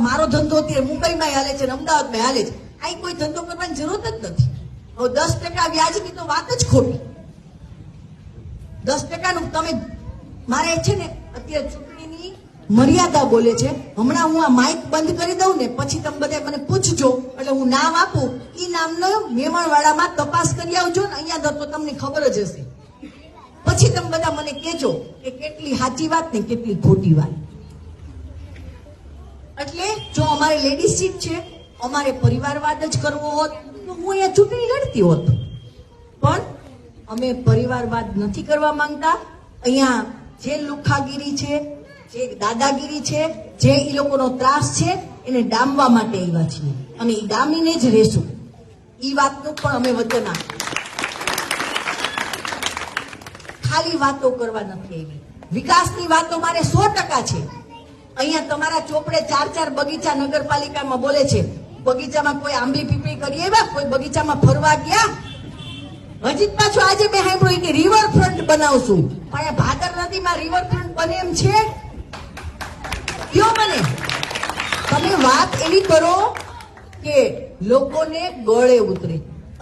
મારો ધંધો અત્યારે મુંબઈમાં હાલે છે, અમદાવાદમાં હાલે છે. અહીં કોઈ ધંધો કરવાની જરૂર જ નથી. હવે 10% વ્યાજની તો વાત જ ખોટી. 10%નું તમે મારે છે ને અત્યારે ચૂંટણીની મર્યાદા બોલે છે. હમણાં હું આ માઇક બંધ કરી દઉં ને પછી તમે બધા મને પૂછજો, એટલે હું નામ આપું, ઈ નામનો મેમણવાડામાં તપાસ કરી આવજો ને અહીંયા તો તમને ખબર જ હશે. પછી તમે બધા મને કહેજો કે કેટલી સાચી વાત ને કેટલી ખોટી વાત. એટલે જો અમારે લેડીઝ સીટ છે, અમારે પરિવારવાદ જ કરવો હોત તો હું અહીંયા ચૂંટણી લડતી હોત. પણ અમે પરિવારવાદ નથી કરવા માંગતા. અહીંયા જે લુખાગીરી છે, જે દાદાગીરી છે, જે એ લોકોનો ત્રાસ છે એને ડામવા માટે આવ્યા છીએ અને એ ડામીને જ રહેશું. એ વાતનું પણ અમે વચન આપીએ. ખાલી વાતો કરવા નથી આવી. વિકાસની વાતો મારે 100% છે. અહીંયા તમારા ચોપડે 4 બગીચા નગરપાલિકામાં બોલે છે. બગીચામાં કોઈ આંબલી પીપળી કરી આવ્યા? કોઈ બગીચામાં ફરવા ગયા? હજી પાછું આજે મેં સાંભળ્યું કે રિવરફ્રન્ટ બનાવશું. પણ ભાદર નદીમાં રિવરફ્રન્ટ બને એમ છે? કયો મને તમે વાત એવી કરો કે લોકોને ગળે ઉતરે.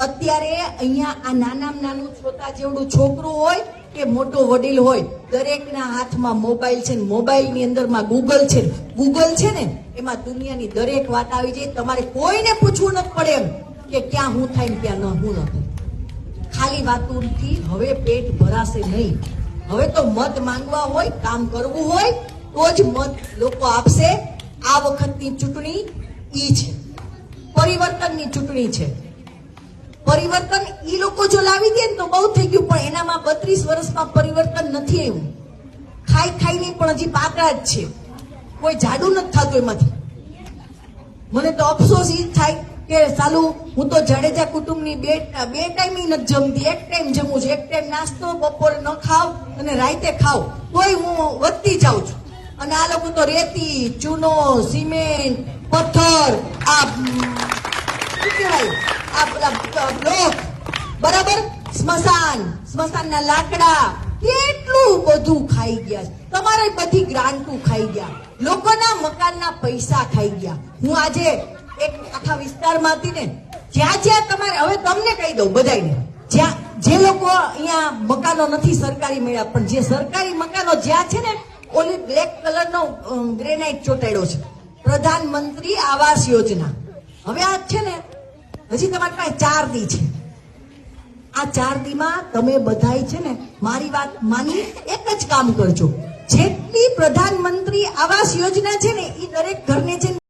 અત્યારે અહીંયા આ નાનામાં નાનું છોટા જેવડું છોકરું હોય કે મોટો વડીલ હોય, દરેકના હાથમાં મોબાઈલ છે. મોબાઈલની અંદરમાં ગૂગલ છે. ગૂગલ છે ને એમાં દુનિયાની દરેક વાત આવી જાય. તમારે કોઈને પૂછવું નથી પડે એમ કે ક્યાં હું થાય ને ક્યાં ન હું ન થાય. ખાલી વાતોથી હવે પેટ ભરાશે નહીં. હવે તો મત માંગવા હોય, કામ કરવું હોય તો જ મત લોકો આપશે. આ વખતની ચૂંટણી ઈ છે, પરિવર્તનની ચૂંટણી છે. પરિવર્તન ઈ લોકો જો લાવી દે ને તો બહુ થઈ ગયું. પણ એનામાં 32 વર્ષમાં પરિવર્તન નથી આવ્યું. ખાઈ પણ હજી પાતળા જ છે. કોઈ જાડું નથી થતું એમાંથી. મને તો અફસોસ ઈ થાય કે ચાલુ હું તો જાડેજા કુટુંબની બે ટાઈમ નથી જમતી. એક ટાઈમ જમું છું. એક ટાઈમ નાસ્તો, બપોરે ન ખાવ અને રાતે ખાવ તોય હું વધતી જાઉં છું. અને આ લોકો તો રેતી, ચૂનો, સિમેન્ટ, પથ્થર, આ શું કહેવાય, આ બ્લોક, બરાબર, સ્મશાનના લાકડા, કેટલું બધું ખાઈ ગયા. તમારે બધી ગ્રાન્ટો ખાઈ ગયા. લોકોના મકાનના પૈસા ખાઈ ગયા. હું આજે એક આખા વિસ્તારમાં હતી ને, જ્યાં તમારે, હવે તમને કહી દઉં બધાને, જ્યાં જે લોકો અહીંયા મકાનો નથી સરકારી મળ્યા, પણ જે સરકારી મકાનો જ્યાં છે ને, ઓલી બ્લેક કલરનો ગ્રેનાઇટ ચોટાડ્યો છે, પ્રધાનમંત્રી આવાસ યોજના. હવે આ છે ને હજી તમારી પાસે 4 દી છે. આ 4 દીમાં તમે બધાય છે ને મારી વાત માની એક જ કામ કરજો. જેટલી પ્રધાનમંત્રી આવાસ યોજના છે ને એ દરેક ઘરને છે